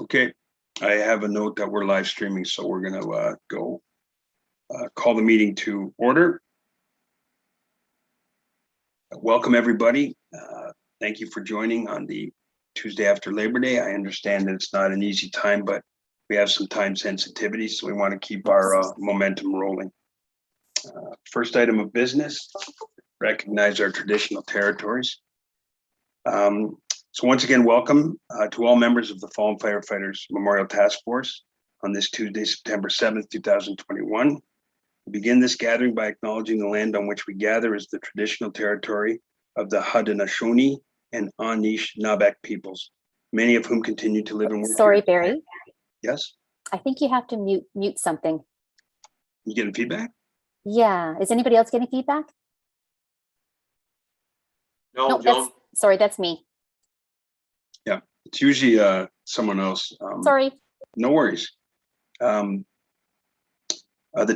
Okay, I have a note that we're live streaming, so we're going to go call the meeting to order. Welcome, everybody. Thank you for joining on the Tuesday after Labor Day. I understand that it's not an easy time, but we have some time sensitivity, so we want to keep our momentum rolling. First item of business, recognize our traditional territories. So once again, welcome to all members of the Fallen Firefighters Memorial Task Force on this Tuesday, September 7th, 2021. We begin this gathering by acknowledging the land on which we gather is the traditional territory of the Haudenosaunee and Anishinaabe peoples, many of whom continue to live and work. Sorry, here. Barry. Yes? I think you have to mute something. You getting feedback? Yeah. Is anybody else getting feedback? No, Joan. That's me. Yeah, it's usually someone else. Sorry. No worries. The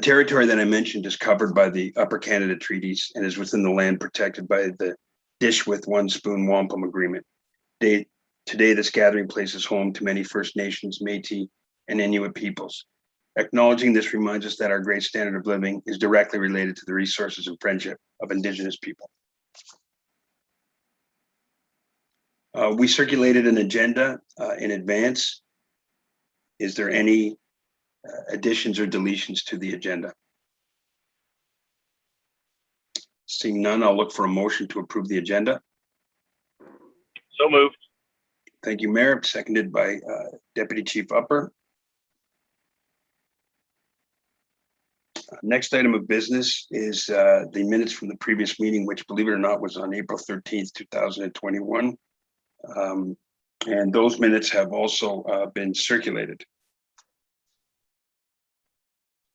territory that I mentioned is covered by the Upper Canada Treaties and is within the land protected by the Dish with One Spoon Wampum Agreement. Today, this gathering place is home to many First Nations, Métis, and Inuit peoples. Acknowledging this reminds us that our great standard of living is directly related to the resources and friendship of Indigenous people. We circulated an agenda in advance. Is there any additions or deletions to the agenda? Seeing none, I'll look for a motion to approve the agenda. So moved. Thank you, Mayor. Seconded by Deputy Chief Upper. Next item of business is the minutes from the previous meeting, which, believe it or not, was on April 13th, 2021. And those minutes have also been circulated.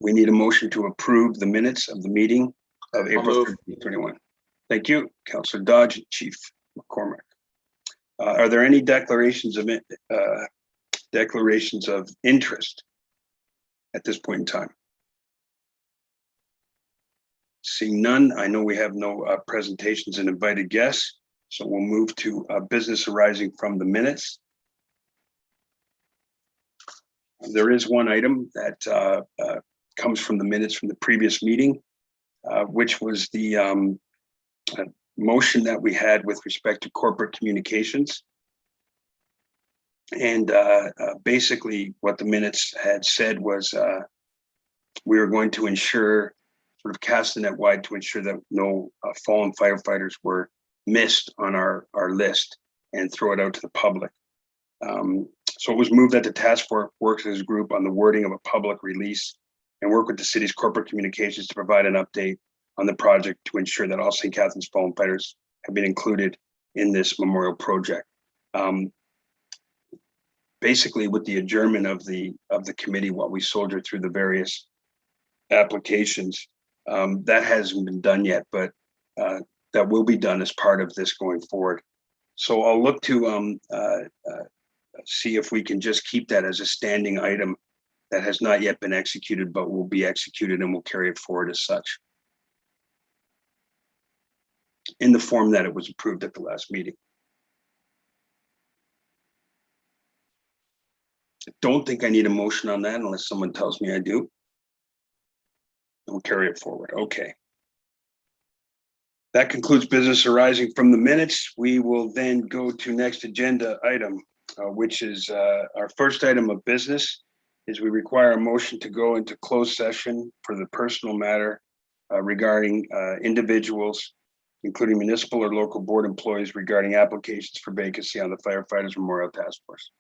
We need a motion to approve the minutes of the meeting of April 13th, 2021. Thank you, Councillor Dodge and Chief McCormick. Are there any declarations of interest at this point in time? Seeing none, I know we have no presentations and invited guests, so we'll move to business arising from the minutes. There is one item that comes from the minutes from the previous meeting, which was the motion that we had with respect to corporate communications. And basically what the minutes had said was we were going to ensure, sort of cast the net wide to ensure that no fallen firefighters were missed on our list and throw it out to the public. So it was moved that the task force works as a group on the wording of a public release and work with the city's corporate communications to provide an update on the project to ensure that all St. Catharines fallen fighters have been included in this memorial project. Basically, with the adjournment of the committee, while we soldier through the various applications, that hasn't been done yet, but that will be done as part of this going forward. So I'll look to see if we can just keep that as a standing item that has not yet been executed, but will be executed, and we'll carry it forward as such in the form that it was approved at the last meeting. I don't think I need a motion on that unless someone tells me I do. We'll carry it forward. Okay. That concludes business arising from the minutes. We will then go to next agenda item, which is our first item of business. Is we require a motion to go into closed session for the personal matter regarding individuals, including municipal or local board employees, regarding applications for vacancy on the Firefighters Memorial Task Force.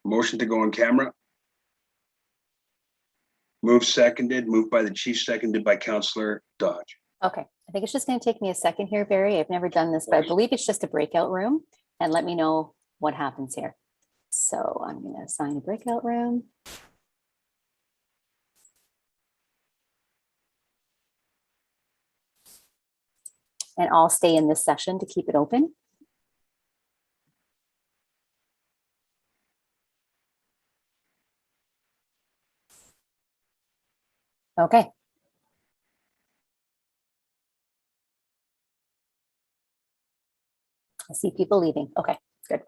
Motion to go on camera. Moved by the chief, seconded by Councillor Dodge. Okay, I think it's just going to take me a second here, Barry. I've never done this, but I believe it's just a breakout room, and let me know what happens here. So I'm going to assign a breakout room. And I'll stay in this session to keep it open. Okay. I see people leaving. Okay, good.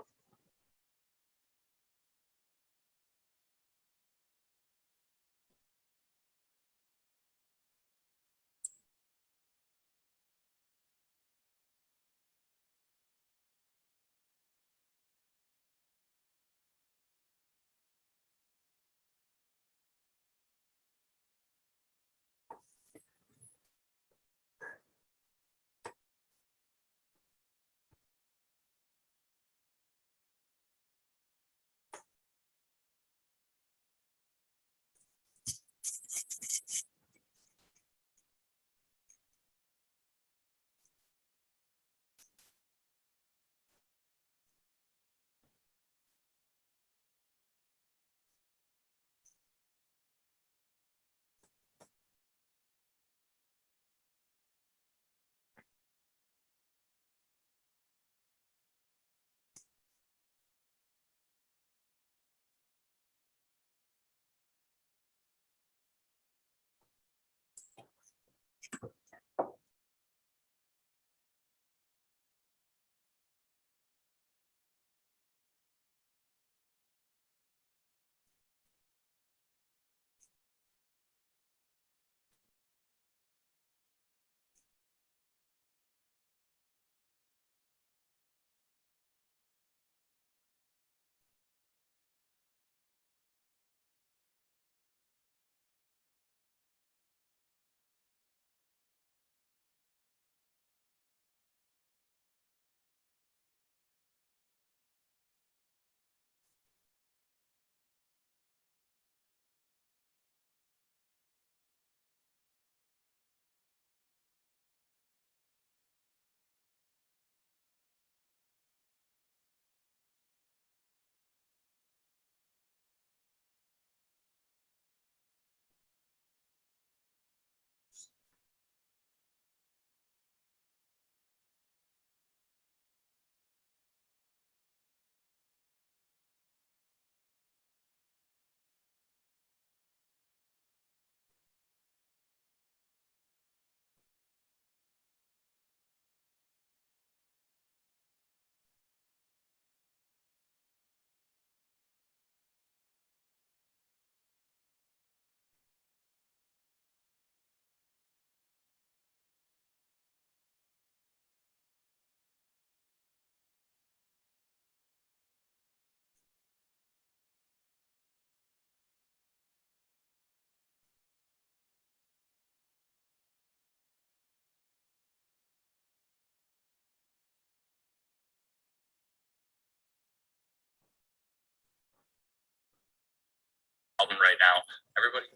now. Everybody.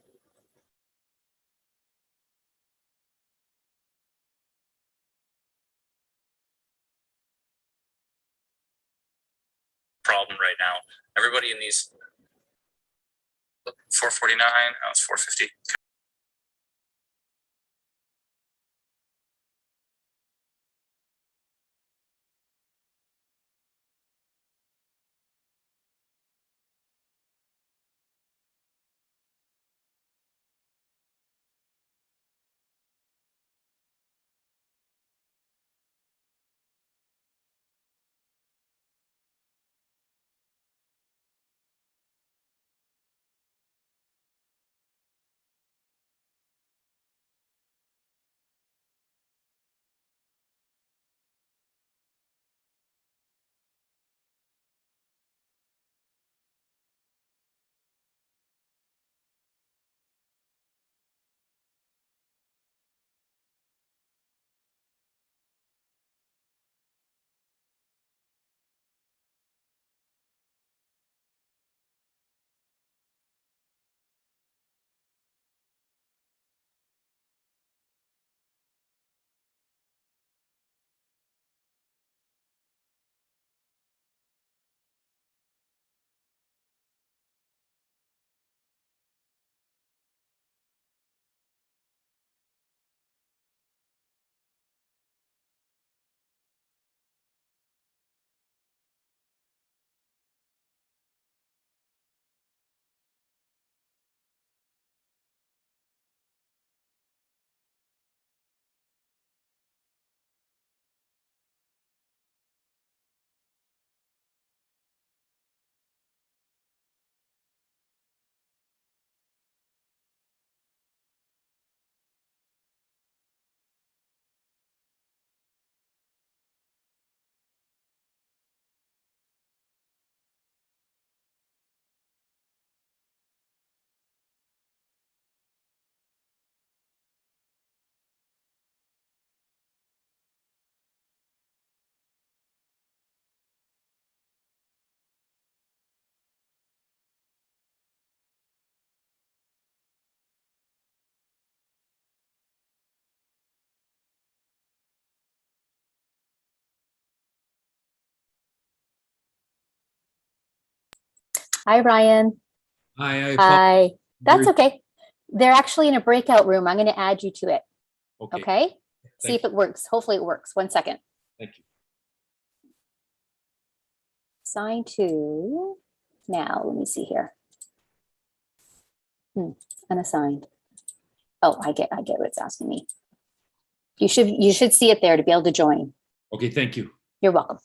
Problem right now. Everybody in these 449, now it's 450. Hi, Ryan. Hi. Hi. That's Very- okay. They're actually in a breakout room. I'm going to add you to it. Okay. Okay. See Thank if it works. Hopefully it works. 1 second. Thank you. Assign to. Now, let me see here. Unassigned. Oh, I get what it's asking me. You should see it there to be able to join. Okay. Thank you. You're welcome.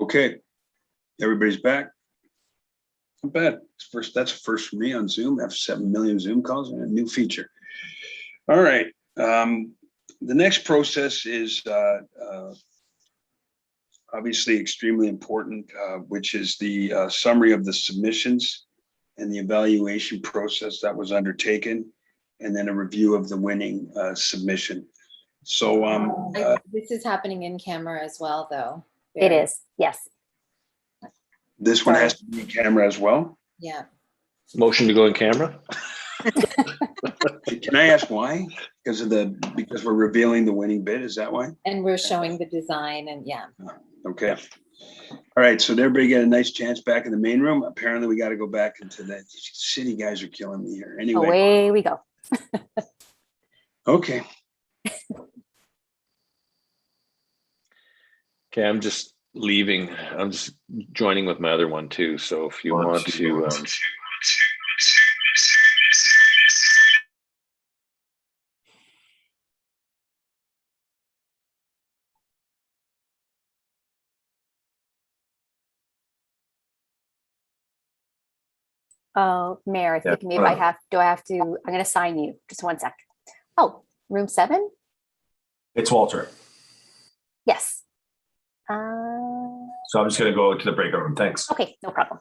Okay, everybody's back. Not bad. That's a first for me on Zoom. I have 7 million Zoom calls and a new feature. All right. The next process is obviously extremely important, which is the summary of the submissions and the evaluation process that was undertaken, and then a review of the winning submission. So This is happening in camera as well, though. It is, yes. this one has to be in camera as well. Yeah. Motion to go in camera? Can I ask why? Because we're revealing the winning bid, is that why? And we're showing the design and yeah. Okay. All right, so did everybody get a nice chance back in the main room? Apparently we got to go back into that. City guys are killing me here. Anyway, Away we go. okay. Okay, I'm just leaving. I'm just joining with my other one too. So if you want to, Oh, Mayor, I think Yeah. maybe I have to, I'm going to sign you. Just one sec. Oh, room 7? It's Walter. Yes. So I'm just going to go to the breakout room. Thanks. Okay, no problem.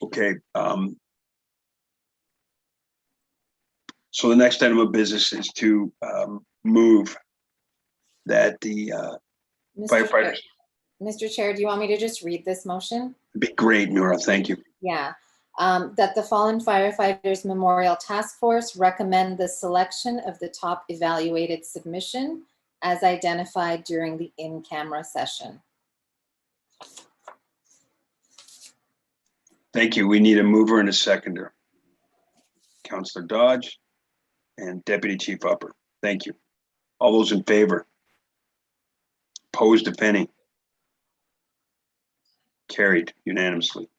Okay. So the next item of business is to move that the Mr. Chair- firefighters. Mr. Chair, do you want me to just read this motion? It'd be great, Nora. Thank you. Yeah. That the Fallen Firefighters Memorial Task Force recommend the selection of the top evaluated submission as identified during the in-camera session. Thank you. We need a mover and a seconder. Councillor Dodge and Deputy Chief Upper. Thank you. All those in favor? Opposed, if any? Carried unanimously.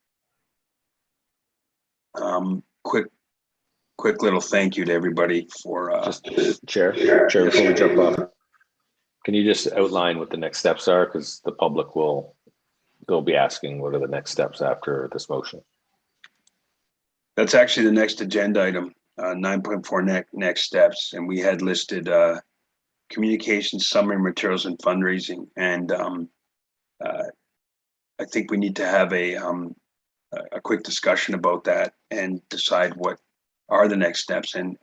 Quick little thank you to everybody for Just Chair, before we jump off, can you just outline what the next steps are? Because the public they'll be asking what are the next steps after this motion. That's actually the next agenda item, 9.4 next steps. And we had listed communication, summary materials, and fundraising. And I think we need to have a quick discussion about that and decide what are the next steps and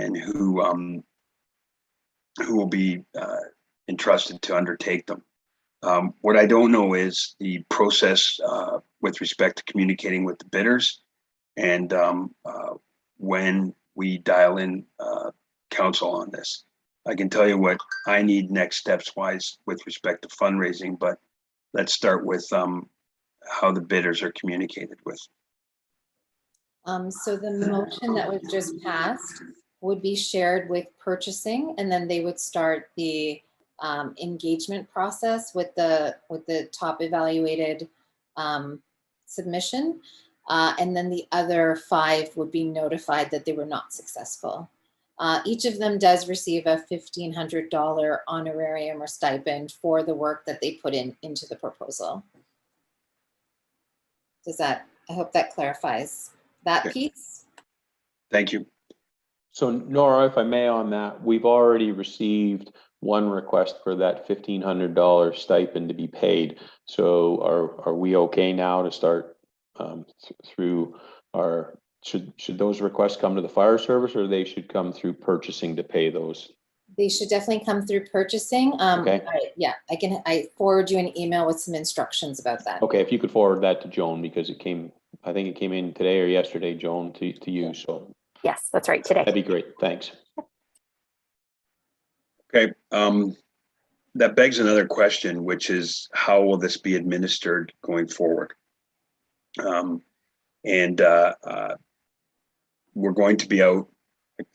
who will be entrusted to undertake them. What I don't know is the process with respect to communicating with the bidders and when we dial in council on this. I can tell you what I need next steps wise with respect to fundraising, but let's start with how the bidders are communicated with. So the motion that was just passed would be shared with purchasing, and then they would start the engagement process with the top evaluated submission. And then the other 5 would be notified that they were not successful. Each of them does receive a $1,500 honorarium or stipend for the work that they put into the proposal. I hope that clarifies that piece. Thank you. So Nora, if I may on that, we've already received one request for that $1,500 stipend to be paid. So are we okay now to start through our, should those requests come to the fire service or they should come through purchasing to pay those? They should definitely come through purchasing. Okay. I forward you an email with some instructions about that. Okay, if you could forward that to Joan because I think it came in today or yesterday, Joan, to you. So Yes, that's right, today. that'd be great. Thanks. Okay. That begs another question, which is how will this be administered going forward? We're going to be out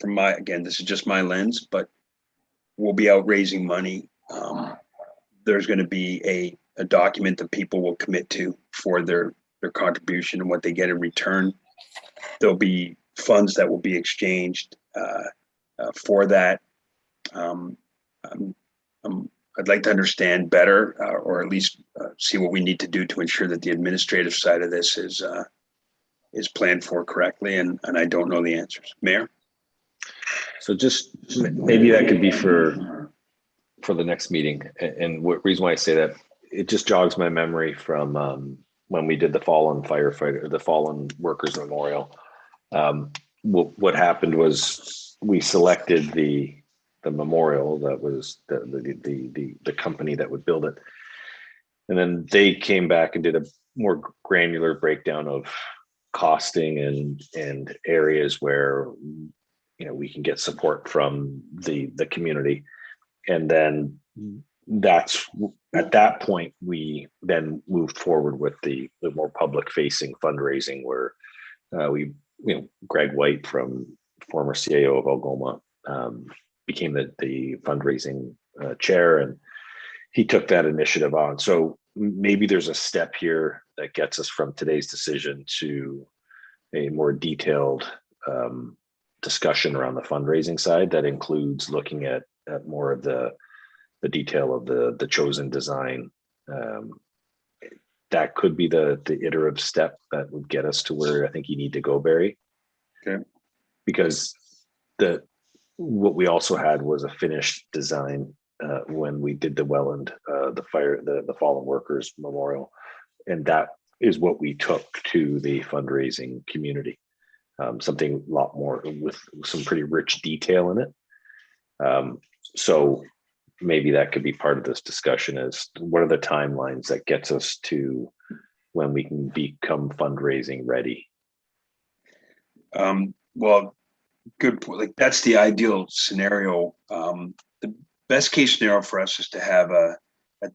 from again, this is just my lens, but we'll be out raising money. There's going to be a document that people will commit to for their contribution and what they get in return. There'll be funds that will be exchanged for that. I'd like to understand better, or at least see what we need to do to ensure that the administrative side of this is planned for correctly, and I don't know the answers. Mayor? So just maybe that could be for the next meeting. And what reason why I say that, it just jogs my memory from when we did the fallen firefighter, the fallen workers memorial. What happened was we selected the memorial that was the company that would build it, and then they came back and did a more granular breakdown of costing and areas where we can get support from the community. And then that's at that point we then moved forward with the more public facing fundraising where Greg White, from former CAO of Algoma, became the fundraising chair, and he took that initiative on. So maybe there's a step here that gets us from today's decision to a more detailed discussion around the fundraising side that includes looking at more of the detail of the chosen design. That could be the iterative step that would get us to where I think you need to go, Barry. Okay. Because what we also had was a finished design when we did the Welland, the fallen workers memorial, and that is what we took to the fundraising community. Something a lot more with some pretty rich detail in it. So maybe that could be part of this discussion, is what are the timelines that gets us to when we can become fundraising ready? Well, good point. Like, that's the ideal scenario. The best case scenario for us is to have a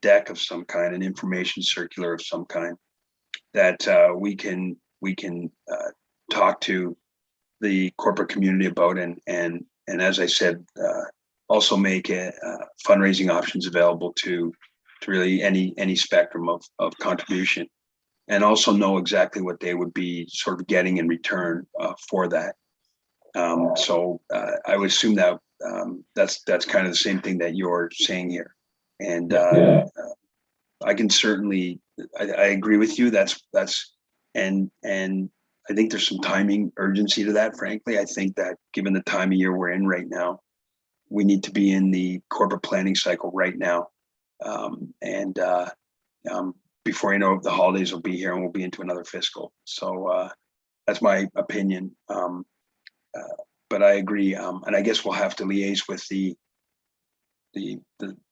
deck of some kind, an information circular of some kind that we can talk to the corporate community about, and as I said, also make fundraising options available to really any spectrum of contribution, and also know exactly what they would be sort of getting in return for that. So I would assume that that's kind of the same thing that you're saying here, and I can certainly I agree with you. That's and I think there's some timing urgency to that. Frankly, I think that given the time of year we're in right now, we need to be in the corporate planning cycle right now, and before you know it, the holidays will be here and we'll be into another fiscal. So that's my opinion. But I agree, and I guess we'll have to liaise with the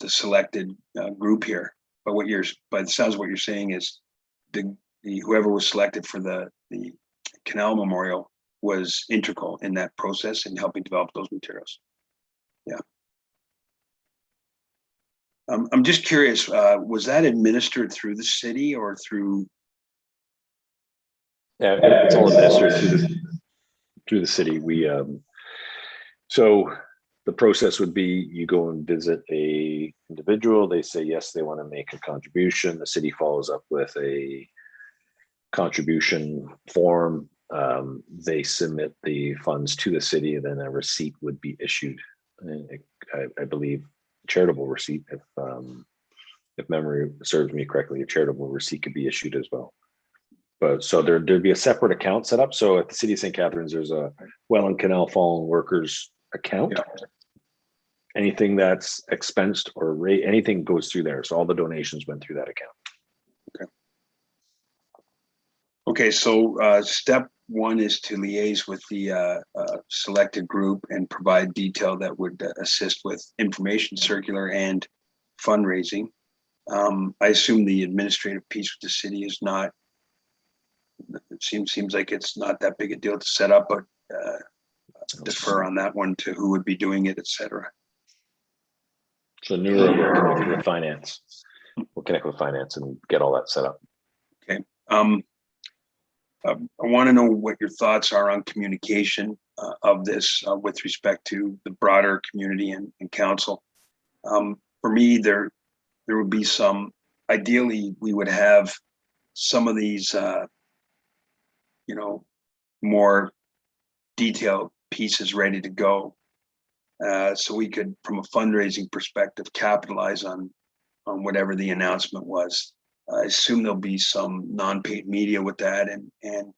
selected group here. But by the sounds of what you're saying is the whoever was selected for the Canal Memorial was integral in that process in helping develop those materials. Yeah. I'm just curious, was that administered through the city or through? Yeah, it's all administered through the city. We so the process would be you go and visit a individual, they say yes, they want to make a contribution, the city follows up with a contribution form, they submit the funds to the city, and then a receipt would be issued. And I believe charitable receipt, if memory serves me correctly, a charitable receipt could be issued as well. But so there'd be a separate account set up. So at the City of St. Catharines, there's a Welland Canal Fallen Workers account. Yeah. Anything that's expensed or anything goes through there. So all the donations went through that account. Okay. Okay, so step one is to liaise with the selected group and provide detail that would assist with information circular and fundraising. I assume the administrative piece with the city is not, it seems like it's not that big a deal to set up, but defer on that one to who would be doing it, et cetera. So Nura will connect with finance. We'll connect with finance and get all that set up. Okay. I want to know what your thoughts are on communication of this with respect to the broader community and council. For me, there would be some, ideally, we would have some of these, more detailed pieces ready to go. So we could, from a fundraising perspective, capitalize on whatever the announcement was. I assume there'll be some non-paid media with that, and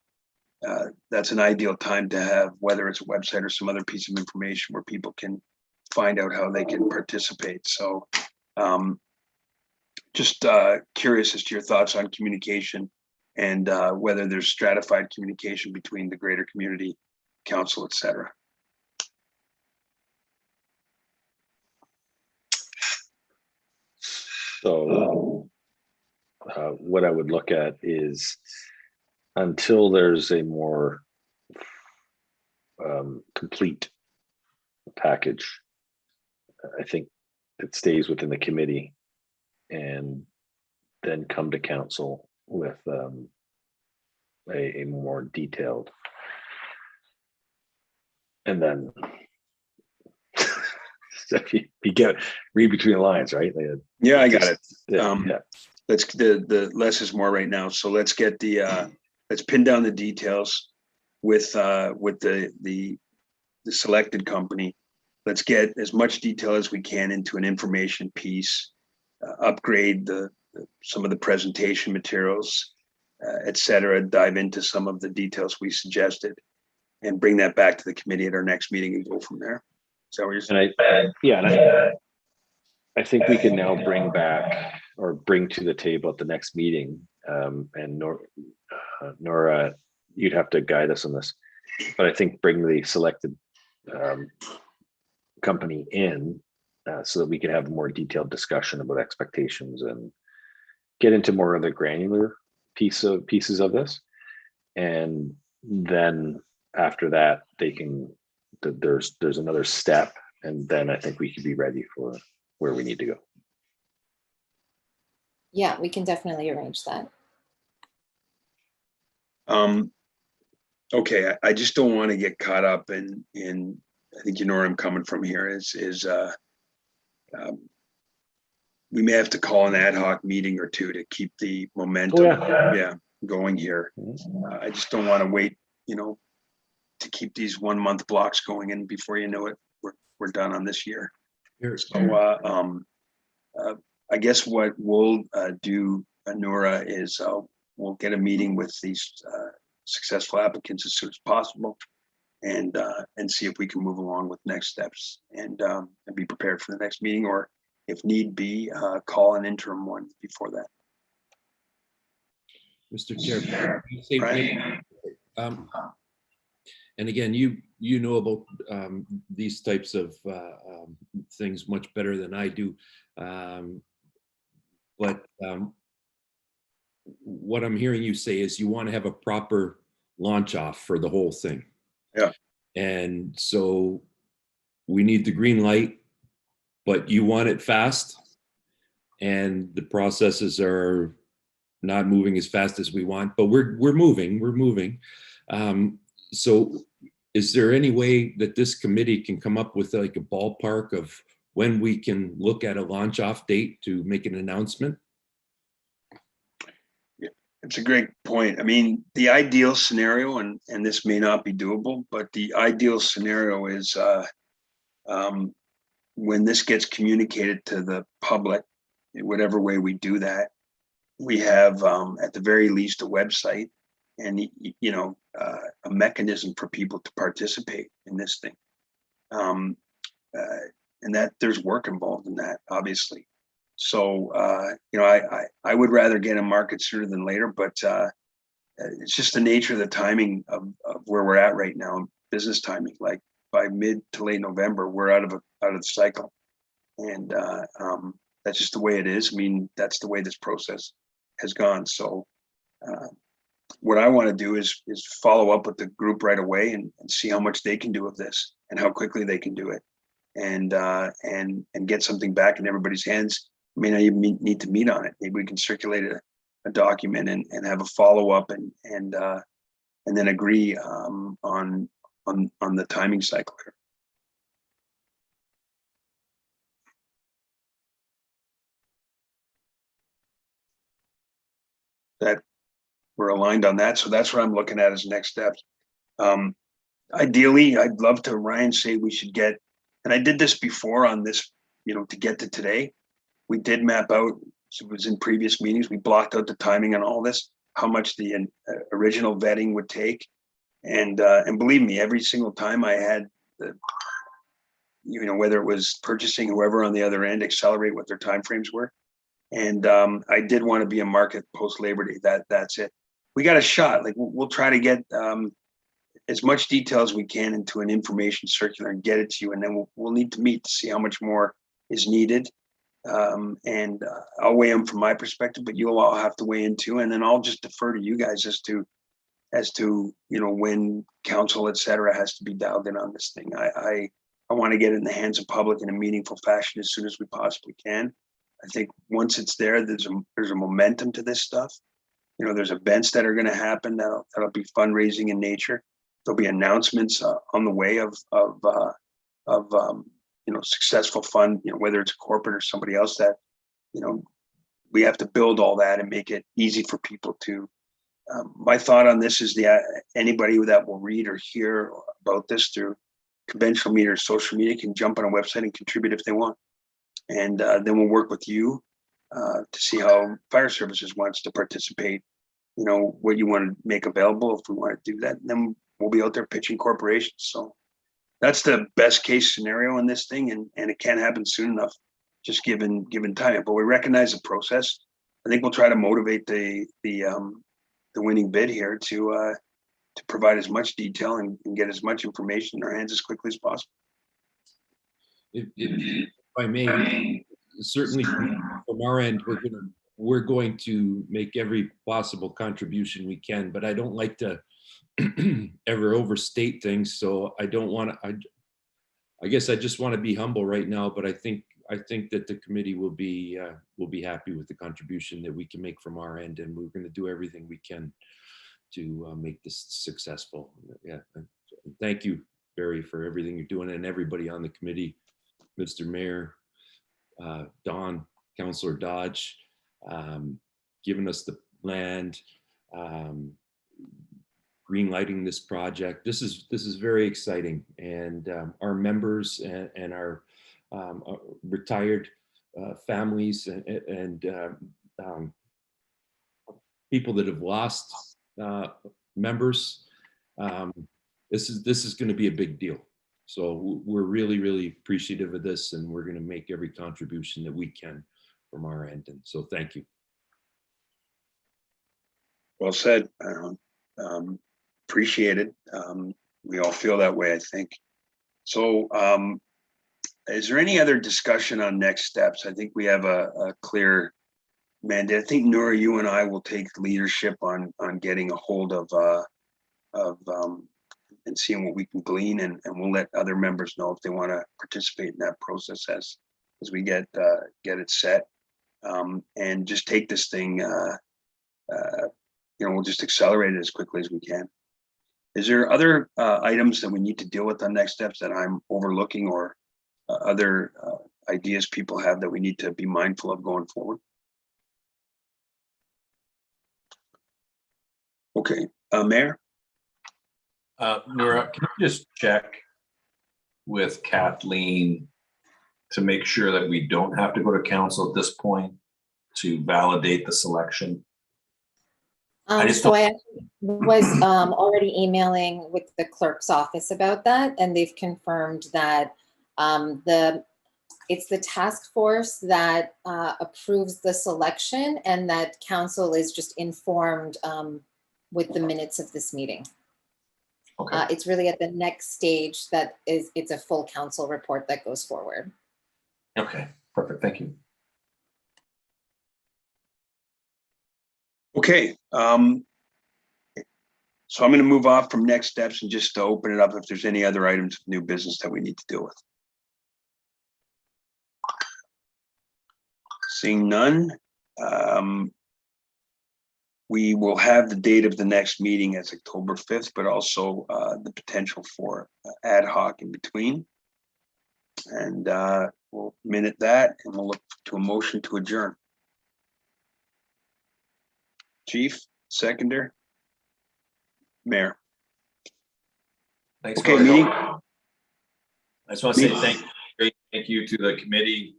that's an ideal time to have, whether it's a website or some other piece of information where people can find out how they can participate. So just curious as to your thoughts on communication and whether there's stratified communication between the greater community, council, et cetera. So what I would look at is, until there's a more complete package, I think it stays within the committee and then come to council with a more detailed, and then so you get read between the lines, right? Yeah, I got it. Yeah. Let's the less is more right now. So let's get the let's pin down the details with the selected company. Let's get as much detail as we can into an information piece, upgrade some of the presentation materials, et cetera, dive into some of the details we suggested, and bring that back to the committee at our next meeting and go from there. Is that what you're saying? And I think we can now bring to the table at the next meeting and Nora, you'd have to guide us on this, but I think bring the selected company in so that we can have a more detailed discussion about expectations and get into more of the granular pieces of this. And then after that, there's another step, and then I think we could be ready for where we need to go. Yeah, we can definitely arrange that. Okay, I just don't want to get caught up in I think you know where I'm coming from here we may have to call an ad hoc meeting or two to keep the momentum going here. I just don't want to wait, to keep these 1 month blocks going, and before you know it, we're done on this year. So I guess what we'll do, Nora, is we'll get a meeting with these successful applicants as soon as possible, and see if we can move along with next steps, and be prepared for the next meeting, or if need be, call an interim one before that. Mr. Chair. Say, Right. And again, you know about these types of things much better than I do. But what I'm hearing you say is you want to have a proper launch off for the whole thing. Yeah. And so we need the green light, but you want it fast, and the processes are not moving as fast as we want, but we're moving. So is there any way that this committee can come up with like a ballpark of when we can look at a launch off date to make an announcement? Yeah, it's a great point. I mean, the ideal scenario, and this may not be doable, but the ideal scenario is when this gets communicated to the public, in whatever way we do that, we have at the very least a website and a mechanism for people to participate in this thing, and that there's work involved in that, obviously. So I would rather get a market sooner than later, but it's just the nature of the timing of where we're at right now, business timing. Like by mid to late November, we're out of the cycle, and that's just the way it is. I mean, that's the way this process has gone. So what I want to do is follow up with the group right away and see how much they can do of this and how quickly they can do it, and get something back in everybody's hands. I may not even need to meet on it. Maybe we can circulate a document and have a follow up and then agree on the timing cycle here. That we're aligned on that. So that's what I'm looking at as next steps. Ideally, I'd love to, Ryan, say we should get, and I did this before on this, to get to today. We did map out, it was in previous meetings, we blocked out the timing on all this, how much the original vetting would take. And believe me, every single time I had whether it was purchasing, whoever on the other end, accelerate what their timeframes were. And I did want to be a market post Labor Day. That's it. We got a shot. Like we'll try to get as much detail as we can into an information circular and get it to you. And then we'll need to meet to see how much more is needed. And I'll weigh in from my perspective, but you'll all have to weigh in too. And then I'll just defer to you guys as to when council, et cetera, has to be dialed in on this thing. I want to get it in the hands of public in a meaningful fashion as soon as we possibly can. I think once it's there, there's a momentum to this stuff. There's events that are going to happen that'll be fundraising in nature. There'll be announcements on the way of successful fund, whether it's a corporate or somebody else that, we have to build all that and make it easy for people to. My thought on this is anybody that will read or hear about this through conventional media or social media can jump on a website and contribute if they want. And then we'll work with you to see how fire services wants to participate, what you want to make available if we want to do that. And then we'll be out there pitching corporations. So that's the best case scenario in this thing. And it can't happen soon enough, just given time. But we recognize the process I think we'll try to motivate the winning bid here to provide as much detail and get as much information in our hands as quickly as possible. If I may, certainly from our end, we're going to make every possible contribution we can, but I don't like to ever overstate things. So I don't want to, I guess I just want to be humble right now, but I think that the committee will be happy with the contribution that we can make from our end, and we're going to do everything we can to make this successful. Yeah. Thank you, Barry, for everything you're doing, and everybody on the committee, Mr. Mayor, Don, Councillor Dodge, giving us the land, green lighting this project. This is very exciting, and our members and our retired families and people that have lost members, this is going to be a big deal. So we're really, really appreciative of this, and we're going to make every contribution that we can from our end. And so thank you. Well said. Appreciate it. We all feel that way, I think. So is there any other discussion on next steps? I think we have a clear mandate. I think, Nora, you and I will take leadership on getting a hold of and seeing what we can glean, and we'll let other members know if they want to participate in that process as we get it set, and just take this thing. We'll just accelerate it as quickly as we can. Is there other items that we need to deal with on next steps that I'm overlooking, or other ideas people have that we need to be mindful of going forward? Okay, Mayor? Nora, can you just check with Kathleen to make sure that we don't have to go to council at this point to validate the selection? So I actually was already emailing with the clerk's office about that, and they've confirmed that it's the task force that approves the selection, and that council is just informed with the minutes of this meeting. Okay. It's really at the next stage it's a full council report that goes forward. Okay, perfect. Thank you. Okay, so I'm going to move off from next steps and just to open it up if there's any other items of new business that we need to deal with. Seeing none, we will have the date of the next meeting as October 5th, but also the potential for ad hoc in between. And we'll minute that, and we'll look to a motion to adjourn. Chief, seconder, Mayor. Thanks Okay, for meeting. I just want to say thank you to the committee,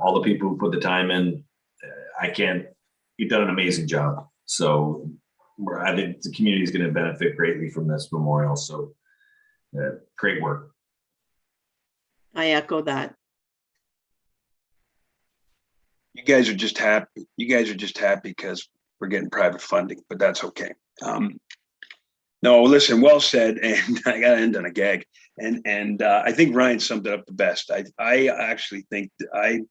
all the people who put the time in. You've done an amazing job. So I think the community is going to benefit greatly from this memorial. So great work. I echo that. You guys are just happy. You guys are just happy because we're getting private funding, but that's okay. No, listen, well said, and I got to end on a gag. And I think Ryan summed it up the best. I actually think that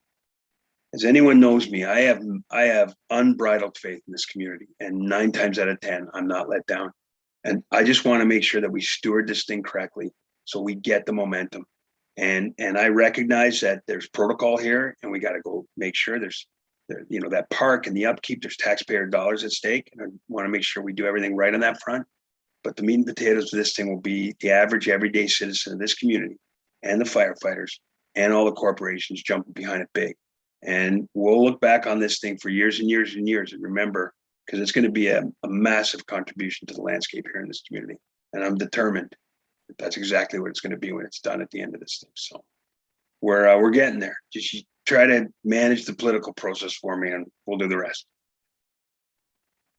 as anyone knows me, I have unbridled faith in this community, and 9 times out of 10, I'm not let down. And I just want to make sure that we steward this thing correctly, so we get the momentum. And I recognize that there's protocol here, and we got to go make sure there's that park and the upkeep. There's taxpayer dollars at stake, and I want to make sure we do everything right on that front. But the meat and potatoes of this thing will be the average everyday citizen of this community, and the firefighters, and all the corporations jumping behind it big. And we'll look back on this thing for years and years and years and remember, because it's going to be a massive contribution to the landscape here in this community. And I'm determined that that's exactly what it's going to be when it's done at the end of this thing. So we're getting there. Just try to manage the political process for me, and we'll do the rest.